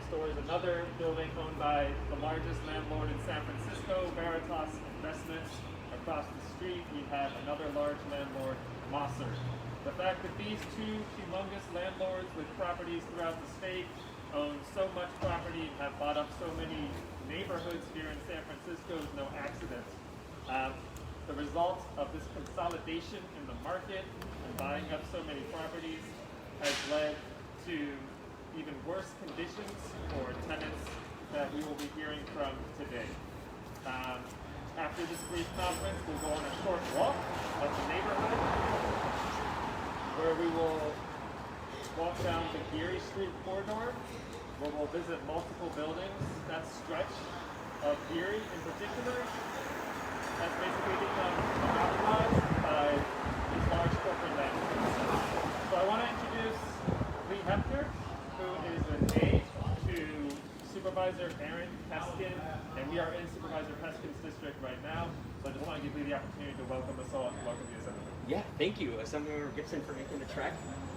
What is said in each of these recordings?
next door is another building owned by the largest landlord in San Francisco, Veritas Investments. Across the street, we have another large landlord, Mosser. The fact that these two humongous landlords with properties throughout the state own so much property and have bought up so many neighborhoods here in San Francisco is no accident. The result of this consolidation in the market and buying up so many properties has led to even worse conditions for tenants that we will be hearing from today. After this brief conference, we'll go on a short walk of the neighborhood where we will walk down the Geary Street corridor, where we'll visit multiple buildings. That stretch of Geary in particular has basically become monopolized by these large corporate landlords. So I want to introduce Hepner, who is an aide to Supervisor Aaron Peskin, and we are in Supervisor Peskin's district right now. So I just want to give you the opportunity to welcome us all and welcome the Assembly. Yeah, thank you, Assemblymember Gibson, for making the trek.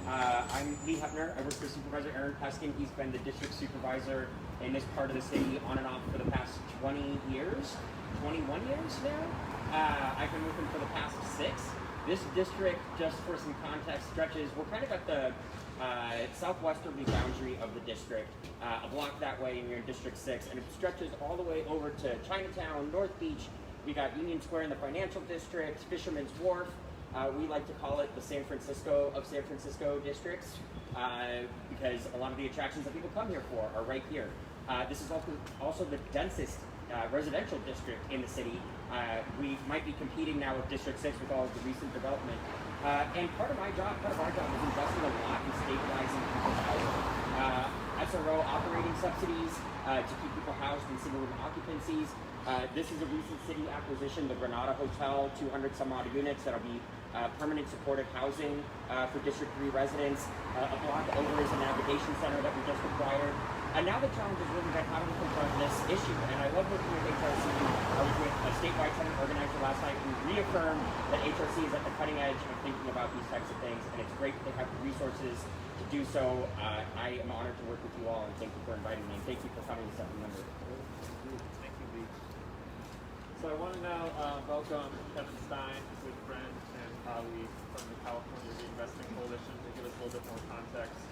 I'm Lee Hepner. I work for Supervisor Aaron Peskin. He's been the district supervisor in this part of the city on and off for the past 20 years, 21 years now. I've been with him for the past 6. This district, just for some context, stretches, we're kind of at the southwesterly boundary of the district, a block that way, and you're in District 6, and it stretches all the way over to Chinatown, North Beach. We got Union Square in the financial district, Fisherman's Wharf. We like to call it the San Francisco of San Francisco districts because a lot of the attractions that people come here for are right here. This is also the densest residential district in the city. We might be competing now with District 6 with all of the recent development. And part of our job is investing a lot in stabilizing people's housing. SRO operating subsidies to keep people housed in single-room occupancies. This is a recent city acquisition, the Granada Hotel, 200 some odd units that'll be permanent supportive housing for District 3 residents. A block over is a navigation center that we just acquired. And now the challenge is really about how do we confront this issue. And I love working with HRC. I was with a statewide tenant organizer last night who reaffirmed that HRC is at the cutting edge of thinking about these types of things. And it's great that they have the resources to do so. I am honored to work with you all, and thank you for inviting me. And thank you for coming, Assembly Member. Thank you, Lee. So I want to now welcome Kevin Stein, a good friend and colleague from the California Reinvestment Coalition, to give us a little bit more context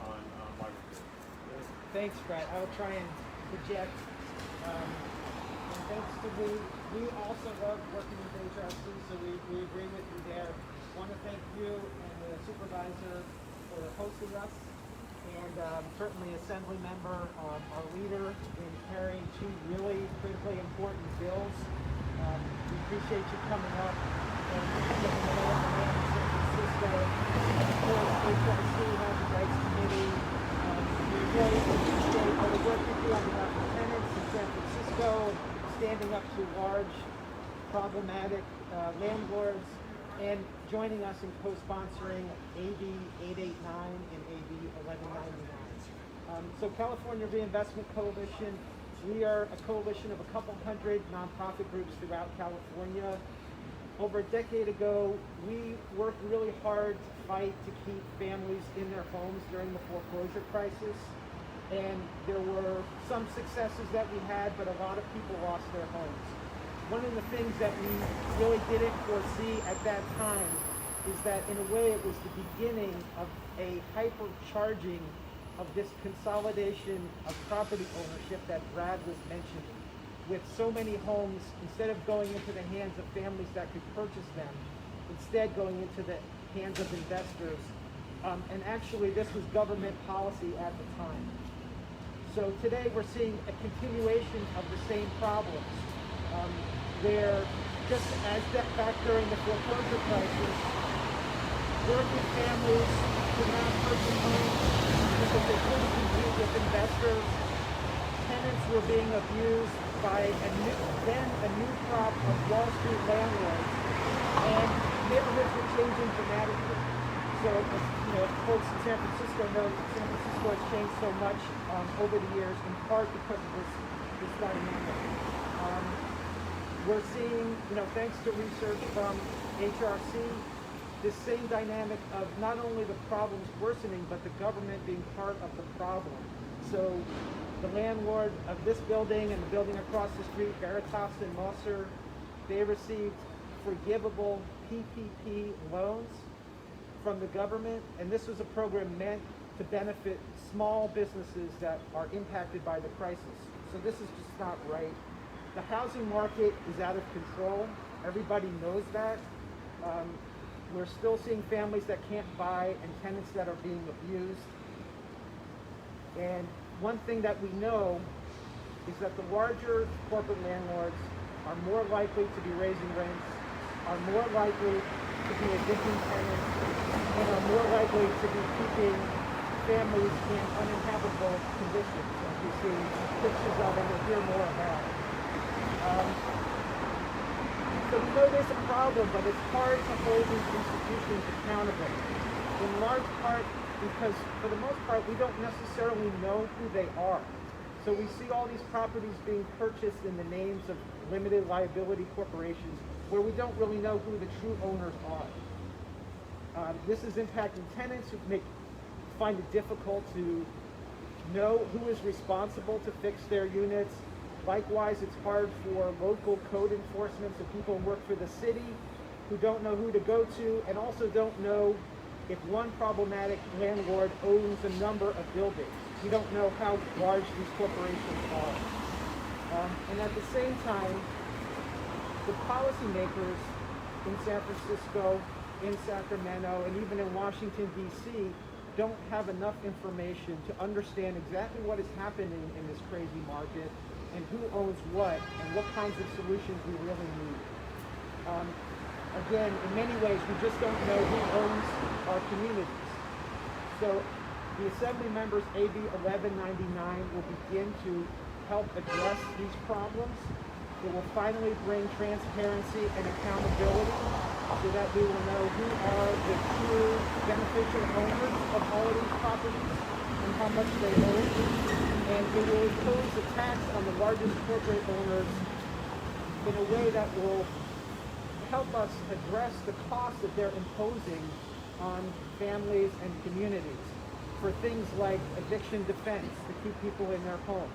on why we're here. Thanks, Brett. I will try and project. And thanks to Lee. We also love working with HRC, so we agree with you there. Want to thank you and the supervisor for hosting us, and certainly Assembly Member, our leader in carrying 2 really critically important bills. We appreciate you coming up and getting the lay of the land in San Francisco. Of course, HRC has a rights committee. We really appreciate all the work you do on behalf of tenants in San Francisco, standing up to large, problematic landlords, and joining us in co-sponsoring AB 889 and AB 1199. So California Reinvestment Coalition, we are a coalition of a couple hundred nonprofit groups throughout California. Over a decade ago, we worked really hard to fight to keep families in their homes during the foreclosure crisis. And there were some successes that we had, but a lot of people lost their homes. One of the things that we really didn't foresee at that time is that in a way it was the beginning of a hypercharging of this consolidation of property ownership that Brad was mentioning. With so many homes, instead of going into the hands of families that could purchase them, instead going into the hands of investors. And actually this was government policy at the time. So today we're seeing a continuation of the same problems, where just as back during the foreclosure crisis, working families could not purchase homes because they couldn't compete with investors. Tenants were being abused by a new crop of Wall Street landlords, and neighborhoods were changing dramatically. So, folks in San Francisco know that San Francisco has changed so much over the years, in part because of this dynamic. We're seeing, thanks to research from HRC, this same dynamic of not only the problems worsening, but the government being part of the problem. So the landlord of this building and the building across the street, Veritas and Mosser, they received forgivable PPP loans from the government, and this was a program meant to benefit small businesses that are impacted by the crisis. So this is just not right. The housing market is out of control. Everybody knows that. We're still seeing families that can't buy and tenants that are being abused. And one thing that we know is that the larger corporate landlords are more likely to be raising rents, are more likely to be evicting tenants, and are more likely to be keeping families in uninhabitable conditions, as we see pictures of and we'll hear more about. So we know there's a problem, but it's hard to hold these institutions accountable, in large part because, for the most part, we don't necessarily know who they are. So we see all these properties being purchased in the names of limited liability corporations where we don't really know who the true owners are. This is impacting tenants who find it difficult to know who is responsible to fix their units. Likewise, it's hard for local code enforcement, so people who work for the city who don't know who to go to and also don't know if one problematic landlord owns a number of buildings. We don't know how large these corporations are. And at the same time, the policymakers in San Francisco, in Sacramento, and even in Washington, D.C., don't have enough information to understand exactly what is happening in this crazy market and who owns what and what kinds of solutions we really need. Again, in many ways, we just don't know who owns our communities. So the Assembly members AB 1199 will begin to help address these problems. It will finally bring transparency and accountability so that we will know who are the true beneficial owners of all of these properties and how much they own. And it will impose a tax on the largest corporate owners in a way that will help us address the cost that they're imposing on families and communities for things like eviction defense to keep people in their homes,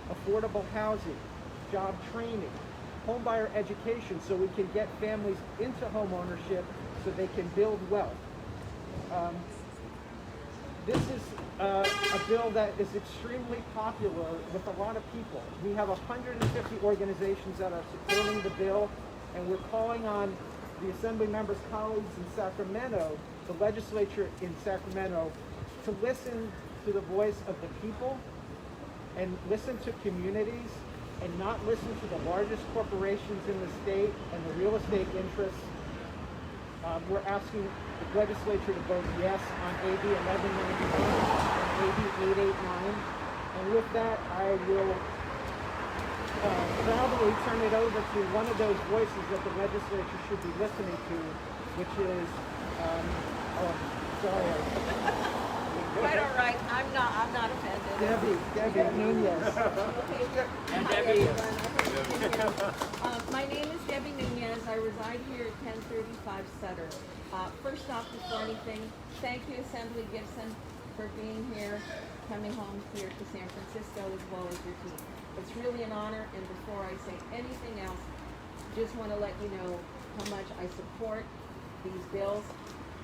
affordable housing, job training, homebuyer education so we can get families into home ownership so they can build wealth. This is a bill that is extremely popular with a lot of people. We have 150 organizations that are supporting the bill, and we're calling on the Assembly members' colleagues in Sacramento, the legislature in Sacramento, to listen to the voice of the people and listen to communities and not listen to the largest corporations in the state and the real estate interests. We're asking the legislature to vote yes on AB 1199 and AB 889. And with that, I will proudly turn it over to one of those voices that the legislature should be listening to, which is, Quite all right. I'm not offended. Debbie Nunez. And Hi, Debbie. everyone. My name is Debbie Nunez. I reside here at 1035 Sutter. First off, before anything, thank you, Assembly Gibson, for being here, coming home here to San Francisco as well as your team. It's really an honor, and before I say anything else, just want to let you know how much I support these bills.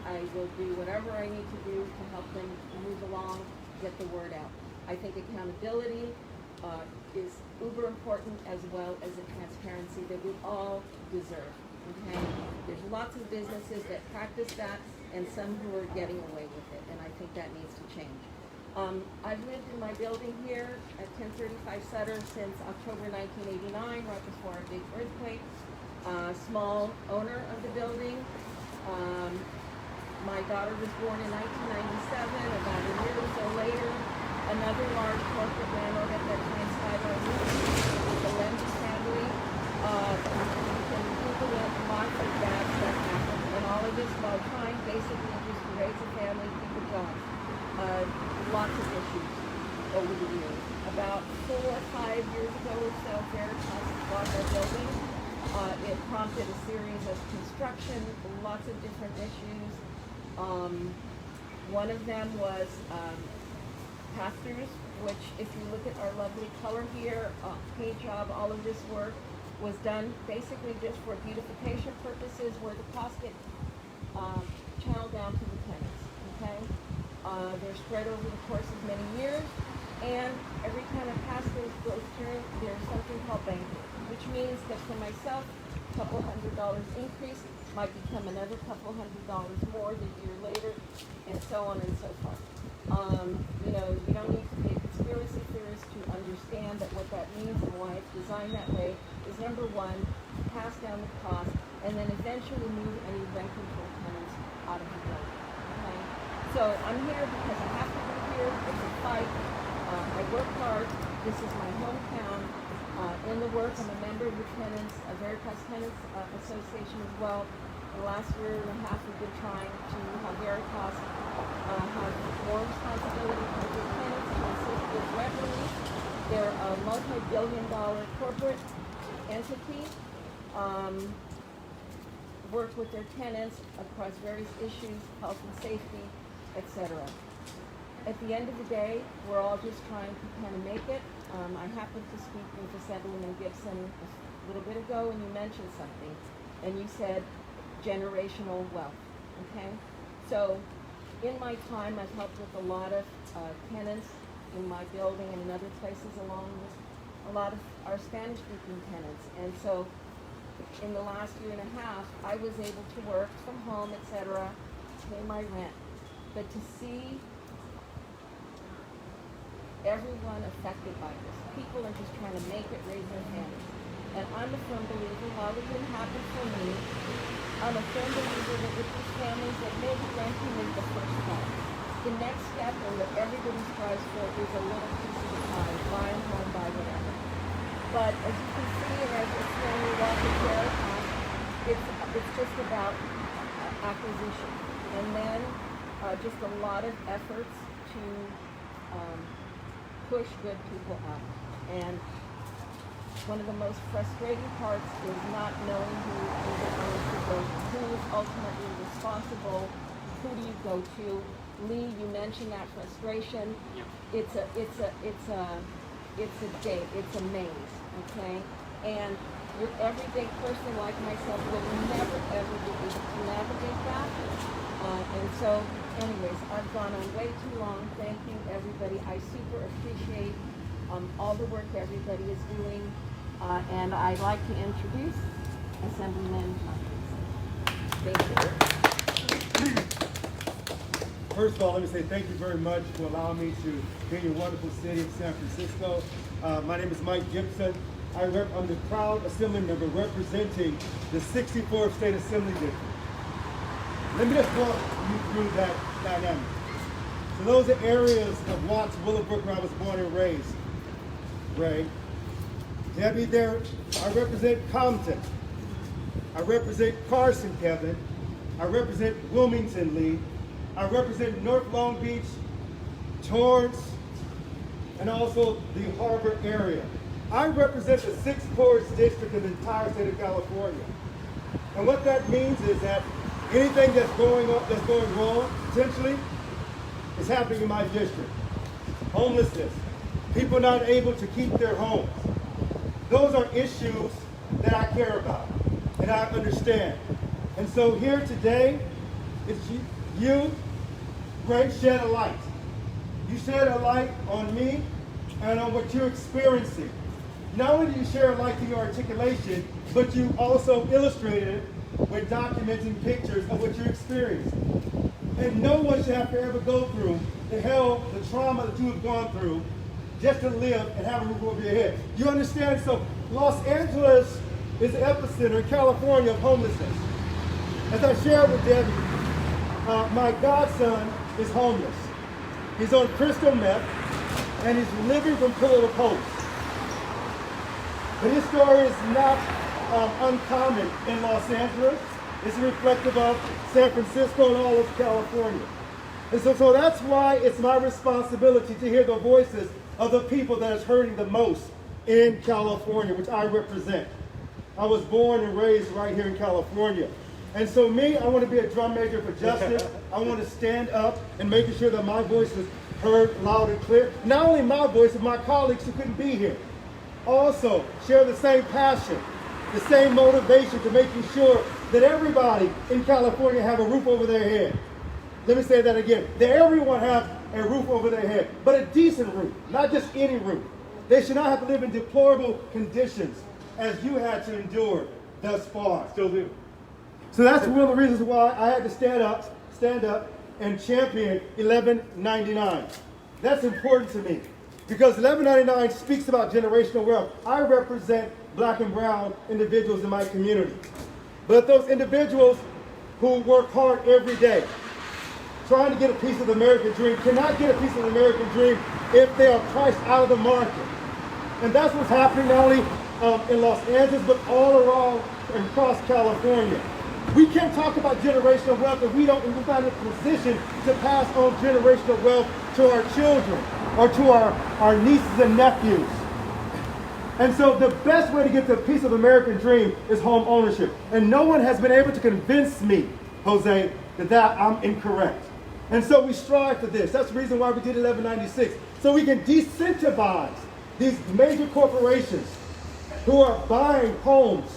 I will do whatever I need to do to help them move along, get the word out. I think accountability is uber important, as well as the transparency that we all deserve. Okay? There's lots of businesses that practice that, and some who are getting away with it, and I think that needs to change. I've lived in my building here at 1035 Sutter since October 1989, right before a big earthquake. Small owner of the building. My daughter was born in 1997. About a year or so later, another large corporate landlord at that time, Stein, with the Nunez family. You can Google it, lots of bad stuff happened. And all of this while trying basically just to raise a family, keep a job. Lots of issues over the years. About 4 or 5 years ago or so, Veritas bought our building. It prompted a series of construction, lots of different issues. One of them was pass-throughs which if you look at our lovely color here, paint job, all of this work was done basically just for beautification purposes where the costs get channeled down to the tenants, okay? They're spread over the course of many years, and every time a pass goes through, there's something called banking, which means that for myself, a couple $100 increase might become another couple $100 more the year later, and so on and so forth. You know, you don't need to be a conspiracy theorist to understand that what that means and why it's designed that way is, number one, to pass down the cost and then eventually move any rent control tenants out of the building. Okay? So I'm here because I have to be here. It's a fight. I work hard. This is my hometown. In the work, I'm a member of the Tenants, Veritas Tenants Association as well. The last year and a half, we've been trying to have Veritas have more responsibility for the tenants to assist with rent relief. They're a multi-billion-dollar corporate entity. Work with their tenants across various issues, health and safety, etc. At the end of the day, we're all just trying to kind of make it. I happened to speak with Assemblyman Gibson a little bit ago, and you mentioned something, and you said generational wealth. Okay, so in my time, I've helped with a lot of tenants in my building and in other places, along with a lot of our Spanish-speaking tenants, and so in the last year and a half, I was able to work from home, etc., pay my rent, but to see everyone affected by this. People are just trying to make it, raise their hands. And I'm a firm believer, while it didn't happen for me, I'm a firm believer that with these families that may be renting is the first step. The next step, and what everybody strives for, is a little piece of the pie, buy a home, buy whatever. But as you can see, and as you're when we walk in Veritas, it's just about acquisition. And then just a lot of efforts to push good people out. And one of the most frustrating parts is not knowing who is ultimately responsible. Who do you go to? Lee, you mentioned that frustration. It's a maze, okay? And your everyday person like myself will never ever be able to navigate that. And so, anyways, I've gone on way too long. Thank you, everybody. I super appreciate all the work everybody is doing. And I'd like to introduce Assemblyman Nunez. Thank you. First of all, let me say thank you very much for allowing me to be in your wonderful city of San Francisco. My name is Mike Gipson. I'm the proud assembly member representing the 64th State Assembly District. Let me just walk you through that dynamic. So those are areas of Watts, Willowbrook, where I was born and raised. Ray, Debbie, there, I represent Compton. I represent Carson, Kevin. I represent Wilmington, Lee. I represent North Long Beach, Torrance, and also the Harbor area. I represent the 6th poorest district in the entire state of California. And what that means is that anything that's going wrong, potentially, is happening in my district. Homelessness, people not able to keep their homes. Those are issues that I care about and I understand. And so here today, it's you, Ray, shed a light. You shed a light on me and on what you're experiencing. Not only do you share a light through your articulation, but you also illustrated it with documenting pictures of what you're experiencing. And no one should have to ever go through the hell, the trauma that you have gone through just to live and have a roof over your head. You understand? So Los Angeles is the epicenter in California of homelessness. As I shared with Debbie, my godson is homeless. He's on crystal meth, and he's living from pillar to post. But his story is not uncommon in Los Angeles. It's reflective of San Francisco and all of California. And so that's why it's my responsibility to hear the voices of the people that is hurting the most in California, which I represent. I was born and raised right here in California. And so me, I want to be a drum major for justice. I want to stand up and making sure that my voice is heard loud and clear. Not only my voice, but my colleagues who couldn't be here also share the same passion, the same motivation to making sure that everybody in California have a roof over their head. Let me say that again. That everyone have a roof over their head, but a decent roof, not just any roof. They should not have to live in deplorable conditions as you had to endure thus far. Still do. So that's one of the reasons why I had to stand up and champion 1199. That's important to me because 1199 speaks about generational wealth. I represent black and brown individuals in my community. But those individuals who work hard every day, trying to get a piece of the American dream, cannot get a piece of the American dream if they are priced out of the market. And that's what's happening not only in Los Angeles, but all around and across California. We can't talk about generational wealth if we're not in a position to pass on generational wealth to our children or to our nieces and nephews. And so the best way to get to a piece of American dream is home ownership. And no one has been able to convince me, Jose, that I'm incorrect. And so we strive for this. That's the reason why we did 1196. So we can decentivize these major corporations who are buying homes.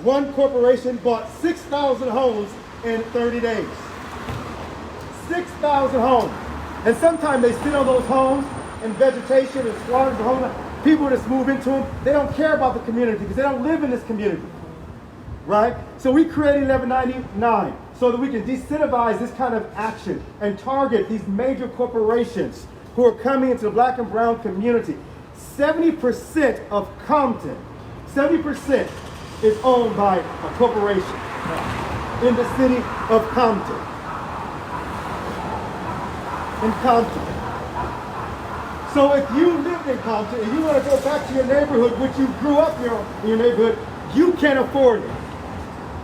One corporation bought 6,000 homes in 30 days. 6,000 homes. And sometimes they sit on those homes and vegetation and squatters and homes. People just move into them. They don't care about the community because they don't live in this community. Right? So we created 1199 so that we can decentivize this kind of action and target these major corporations who are coming into the black and brown community. 70% of Compton, 70% is owned by a corporation in the city of Compton. In Compton. So if you live in Compton and you want to go back to your neighborhood, which you grew up in your neighborhood, you can't afford it.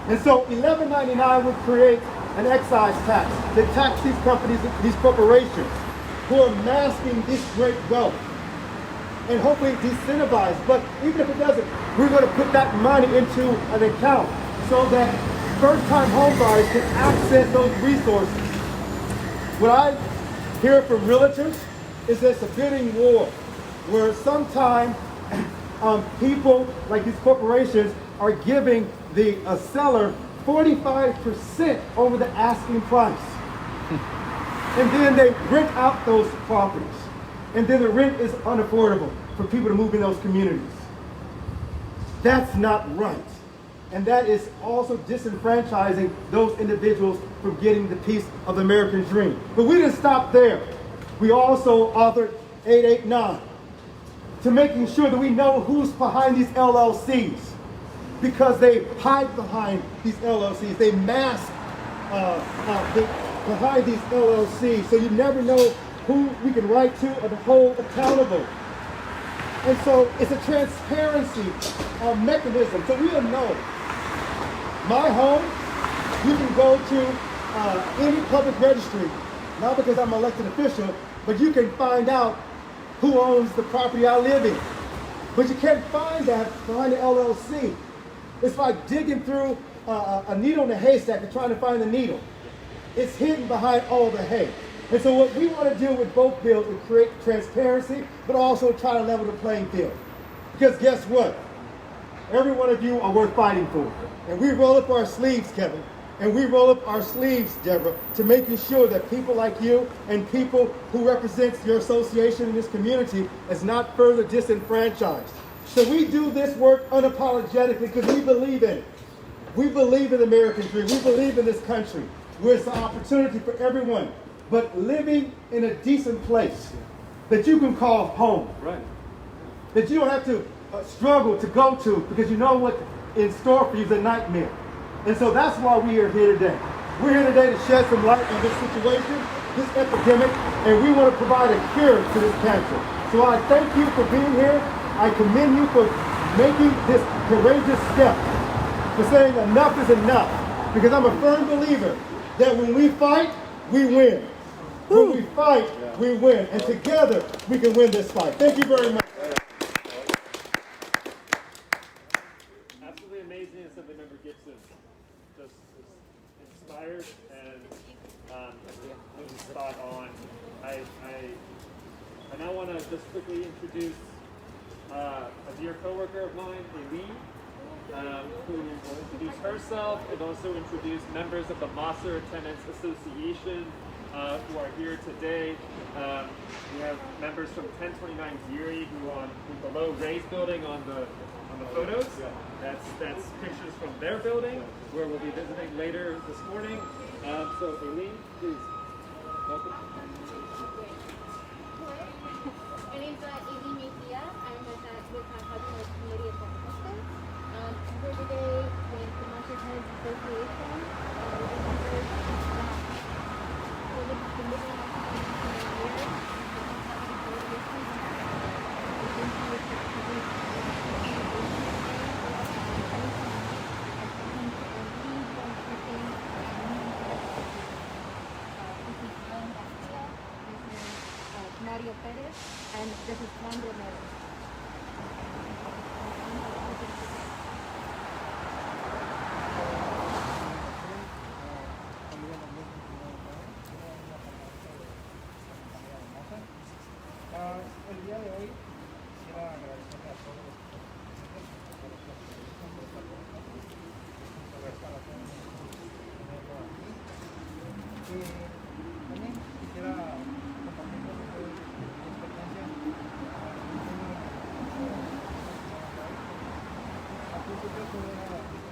And so 1199 would create an excise tax that tax these companies, these corporations who are masking this great wealth and hopefully decentivize. But even if it doesn't, we're going to put that money into an account so that first-time home buyers can access those resources. What I hear from realtors is there's a bidding war where sometimes people like these corporations are giving the seller 45% over the asking price. And then they rent out those properties. And then the rent is unaffordable for people to move in those communities. That's not right. And that is also disenfranchising those individuals from getting the piece of the American dream. But we didn't stop there. We also authored 889 to making sure that we know who's behind these LLCs, because they hide behind these LLCs. They mask behind these LLCs, so you never know who we can write to or to hold accountable. And so it's a transparency mechanism, so we'll know. My home, you can go to any public registry, not because I'm an elected official, but you can find out who owns the property I live in. But you can't find that behind the LLC. It's like digging through a needle in a haystack and trying to find the needle. It's hidden behind all the hay. And so what we want to do with both bills is create transparency, but also try to level the playing field. Because guess what? Every one of you are worth fighting for. And we roll up our sleeves, Kevin, and we roll up our sleeves, Deborah, to making sure that people like you and people who represent your association in this community is not further disenfranchised. So we do this work unapologetically because we believe in it. We believe in the American dream. We believe in this country where it's an opportunity for everyone, but living in a decent place that you can call home. Right. That you don't have to struggle to go to because you know what in store for you is a nightmare. And so that's why we are here today. We're here today to shed some light on this situation, this epidemic, and we want to provide a cure to this cancer. So I thank you for being here. I commend you for making this courageous step, for saying enough is enough. Because I'm a firm believer that when we fight, we win. When we fight, we win. And together, we can win this fight. Thank you very much. Absolutely amazing Assemblymember Gibson. Just inspired and spot on. I now want to just quickly introduce a dear coworker of mine, Aileen, who will introduce herself and also introduce members of the Mosser Tenants Association who are here today. We have members from 1029 Geary who on below Ray's building on the photos. That's pictures from their building where we'll be visiting later this morning. So Aileen, please welcome. My name is Aileen Mejia. I'm with my husband with the Committee of Assistance. I'm here today with the Mosser Tenants Association. We're members that we've been living in Mosser for 15 years. Mario Perez, and this is Juan Romero. El día de hoy quisiera agradecerle a todos los presentes por esta exposición, por esta instalación tenerlo aquí. También quisiera compartir con ustedes mi experiencia. Al principio todo era tranquilo,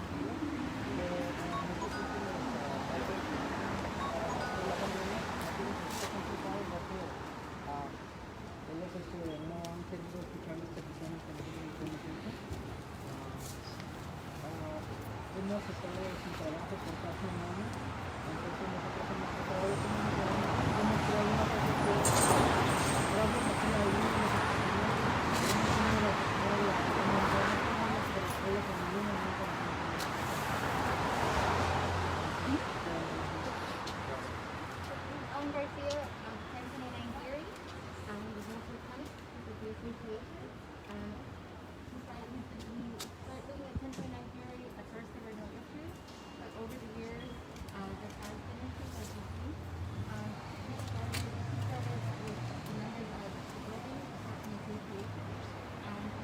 pero en estos últimos meses, por la pandemia, ha sido un poquito complicado porque ellos no han querido escuchar las peticiones que nosotros hemos hecho. Hemos estado sin trabajo por casi un año, entonces nosotros hemos tratado de comunicar, hemos creado una posición, gracias aquí a Aileen, hemos tenido la posibilidad de comunicar con las escuelas en ningún momento. I'm Garcia, 1029 Geary. The Mosser Tenants Association. We started living at 1029 Geary. At first there were no issues, but over the years there has been issues, as you see. We started with the members of the building department association.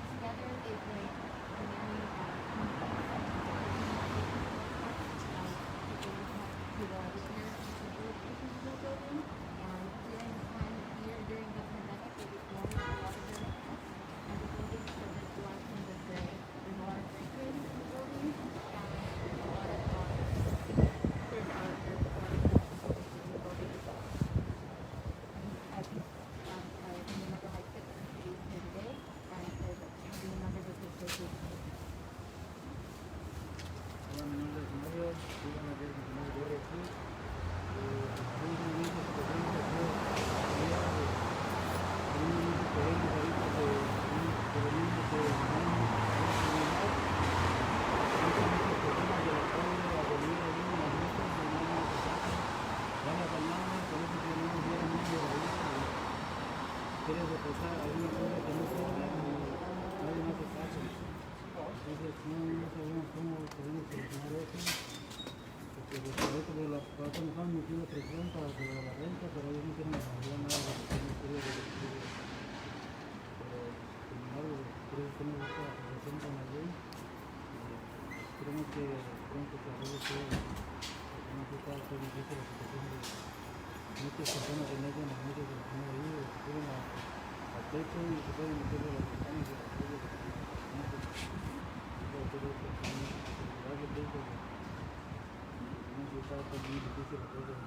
Together they bring a very to the repairs and rehabilitation of the building. During this time of year, during the pandemic, it was more a lot of their requests and the building, so there's a lot of things that there's a lot of breakages in the building, and there's a lot of there's a lot of in the building as well. As the member like Gipson is here today, and there's the members of the association. Hola, mi nombre es Mario, soy una de las primeras aquí. Estoy muy bien con esta experiencia, quieres reposar alguna cosa que no puede, nadie más te saca. Entonces no sabemos cómo podemos solucionar eso, porque los proyectos de la casa nos han metido presión para la renta, pero ellos no quieren arreglar nada de lo que no quiere de pero sin embargo, por eso tenemos esta asociación con la ley. Esperemos que pronto se arregle todo, porque no está todo difícil la situación de muchas personas que meten las medios de la primera vida, que suben al techo y se pueden meter de las ventanas y las calles. Está muy difícil la cosa,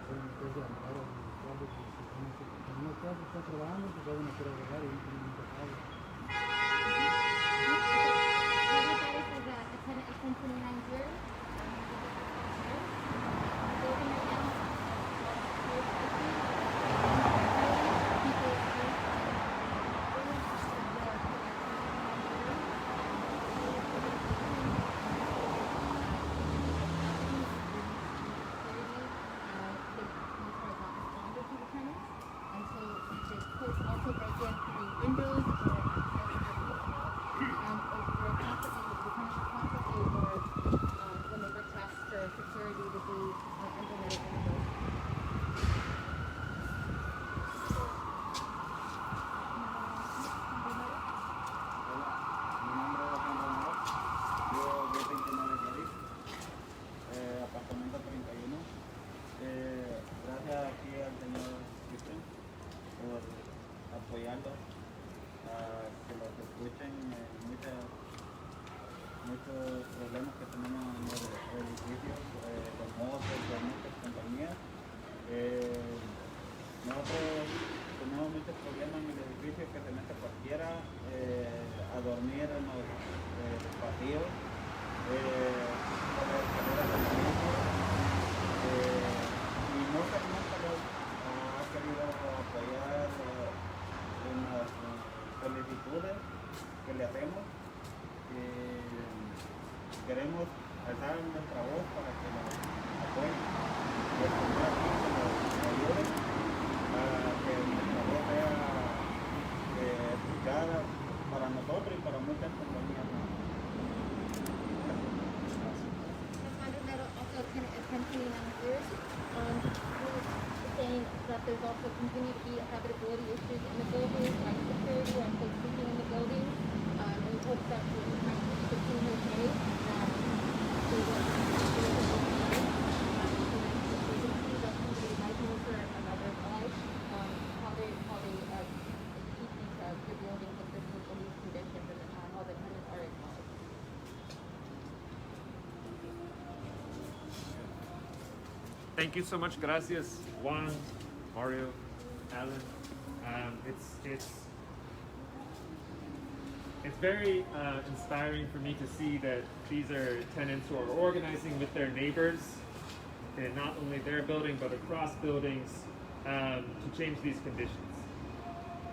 pueden meterse a matar a los cuadros y no está trabajando, se pueden meter a regar y no tienen mucha paga. This is a tenant at 1029 Geary. Building right now. Also break in the windows or constantly when they request for security. muchos problemas que tenemos en los edificios, los mozos, las muchas compañías. Nosotros tenemos muchos problemas en el edificio que se mete cualquiera a dormir en los pasillos, por las escaleras de edificio. Y nunca nos ha querido apoyar en las solicitudes que le hacemos. Queremos alzar nuestra voz para que nos apoyen, que nos ayuden para que nuestra voz sea escuchada para nosotros y para muchas compañías más. I found that also kind of accompanying on yours, saying that there's also continue to be habitability issues in the building, like security, like safe sleeping in the building. And we hope that we might continue okay, that we will how they keep these good buildings in good police conditions and how the tenants are involved. Thank you so much. Gracias, Juan, Mario, Alan. It's very inspiring for me to see that these are tenants who are organizing with their neighbors in not only their building but across buildings to change these conditions.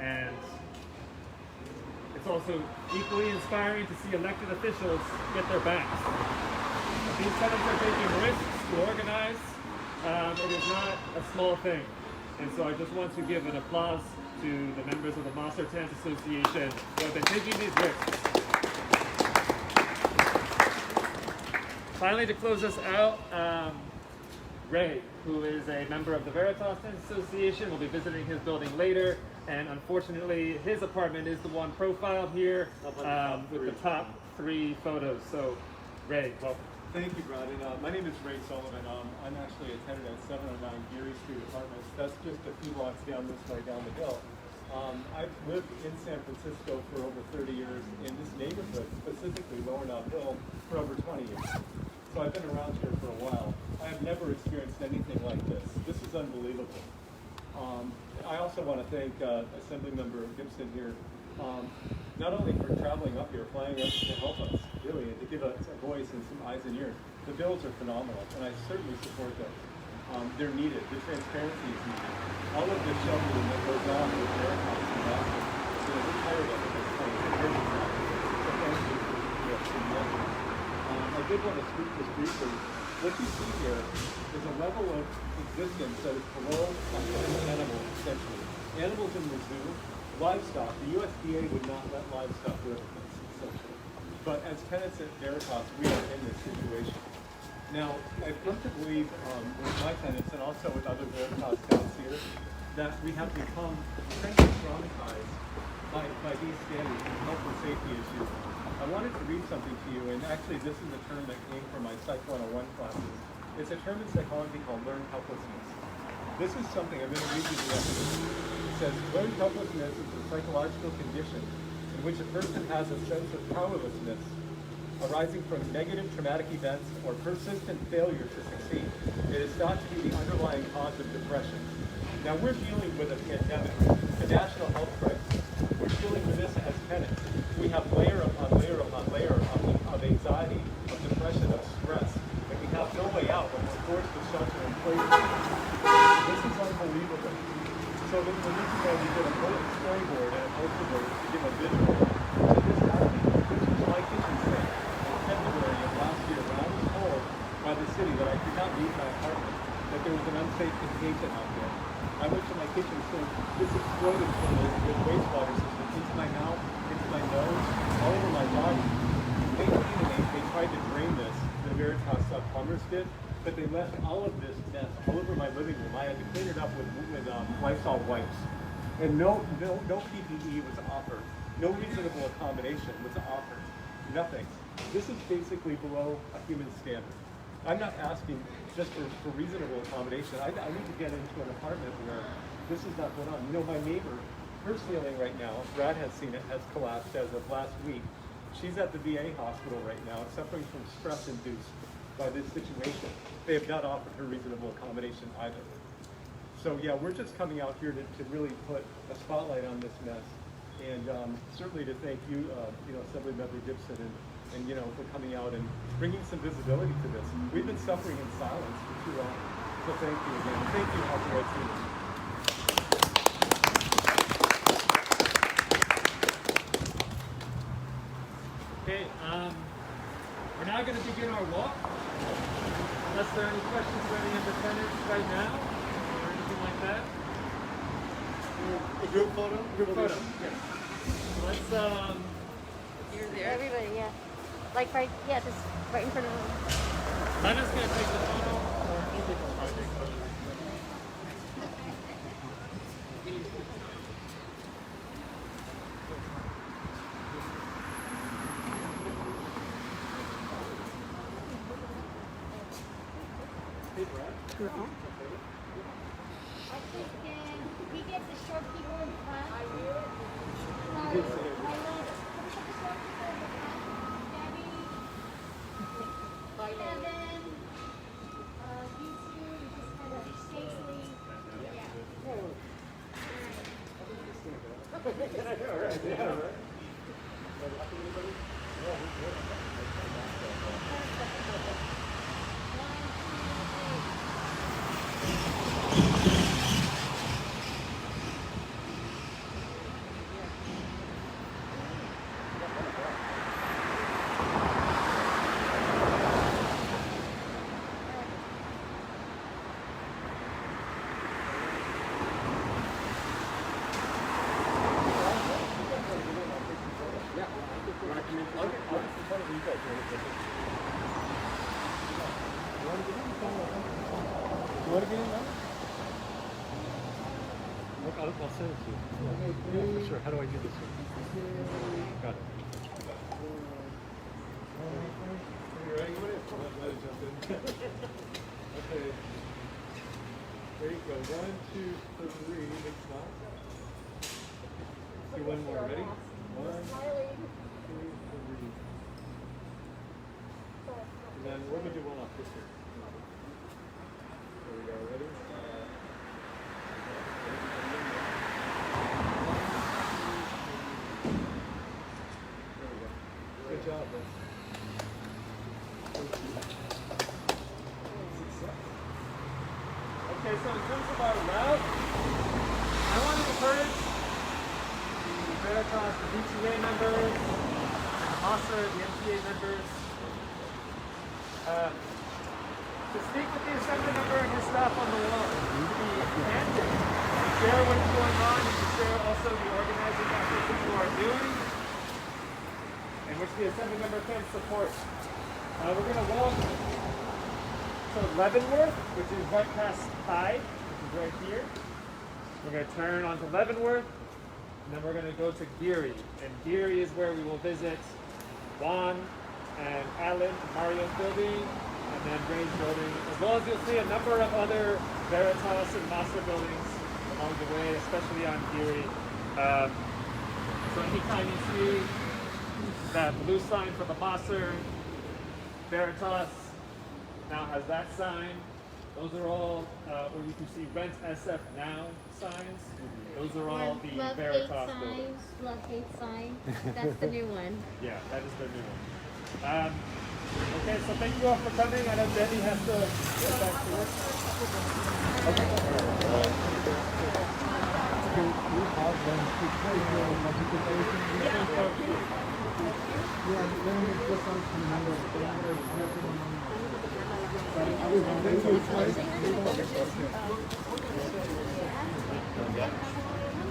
And it's also equally inspiring to see elected officials get their backs. These tenants are taking risks to organize. It is not a small thing. And so I just want to give an applause to the members of the Mosser Tenants Association who have been taking these risks. Finally, to close us out, Ray, who is a member of the Veritas and Association, will be visiting his building later. And unfortunately, his apartment is the one profiled here with the top 3 photos. So, Ray, welcome. Thank you, Brad. And, my name is Ray Sullivan. I'm actually a tenant at 709 Geary Street Apartments. That's just a few blocks down this way, down the hill. I've lived in San Francisco for over 30 years, in this neighborhood, specifically Lower Knob Hill, for over 20 years. So I've been around here for a while. I have never experienced anything like this. This is unbelievable. I also want to thank Assemblymember Gibson here, not only for traveling up here, flying up to help us, really, and to give us a voice and some eyes and ears. The bills are phenomenal, and I certainly support them. They're needed. The transparency is needed. All of the shuffling that goes on with Veritas and Mosser, we're tired of it at this point. So thank you for this. I did want to speak just briefly. What you see here is a level of existence that is below animals, essentially. Animals in the zoo, livestock. The USDA would not let livestock live with us, essentially. But as tenants at Veritas, we are in this situation. Now, I've come to believe with my tenants and also with other Veritas tenants here that we have become essentially traumatized by these standards and health and safety issues. I wanted to read something to you, and actually this is a term that came from my Psych 101 classes. It's a term in psychology called learned helplessness. This is something, I'm going to read you the definition. It says, learned helplessness is a psychological condition in which a person has a sense of powerlessness arising from negative traumatic events or persistent failure to succeed. It is thought to be the underlying cause of depression. Now we're dealing with a pandemic, a national health crisis. We're dealing with this as tenants. We have layer upon layer upon layer of anxiety, of depression, of stress, and we have no way out when we're forced to shelter in place. This is unbelievable. So the reason why we did a storyboard and a poster board is to give a visual to this happening. This was my kitchen sink in February of last year when I was told by the city that I could not leave my apartment, that there was an unsafe contagion out there. I went to my kitchen sink. This exploded from the wastewater system into my mouth, into my nose, all over my body. They tried to drain this. The Veritas plumbers did, but they left all of this mess all over my living room. I had to clean it up with Lysol wipes, and no PPE was offered. No reasonable accommodation was offered. Nothing. This is basically below a human standard. I'm not asking just for reasonable accommodation. I need to get into an apartment where this is not going on. You know, my neighbor, her ceiling right now, Brad has seen it, has collapsed as of last week. She's at the VA hospital right now, suffering from stress induced by this situation. They have not offered her reasonable accommodation either. So yeah, we're just coming out here to really put a spotlight on this mess, and certainly to thank you, Assembly Member Gibson, and for coming out and bringing some visibility to this. We've been suffering in silence for too long. So thank you again. Thank you, House of Representatives. Okay, we're now going to begin our walk. Unless there are any questions for any of the tenants right now, or anything like that. A group photo? Group photo, yes. Let's, You're there. Everybody, yeah. Like right, yeah, just right in front of them. Lena's going to take the photo, or you take the project photo. I think we get the short people in front. I will. Can we put the short people in the front? Gabby, Kevin, you two, you just kind of safely. I'll send it to you. Yeah, for sure. How do I do this one? Got it. You ready? Let it jump in. Okay. There you go. 1, 2, 3. Big smile. Let's do one more. Ready? 1, 2, 3. And then we're going to do one off this here. There we go. Ready? Good job, man. Okay, so in terms of our route, I want to encourage the Veritas, the BTA members, the Mosser, the MTA members, to speak with the assembly member and his staff on the wall, to be candid, to share what's going on, and to share also the organizing efforts that you are doing, and which the assembly member can support. We're going to walk to Leavenworth, which is right past Hyde, which is right here. We're going to turn onto Leavenworth, and then we're going to go to Geary. And Geary is where we will visit Juan and Alan, Mario's building, and then Ray's building, as well as you'll see a number of other Veritas and Mosser buildings along the way, especially on Geary. So anytime you see that blue sign for the Mosser, Veritas now has that sign. Those are all, or you can see Rent SF Now signs. Those are all the Love Veritas hate buildings. signs, love hate sign. That's the new one. Yeah, that is the new one. Okay, so thank you all for coming. I know Debbie has to get back to work. Yeah,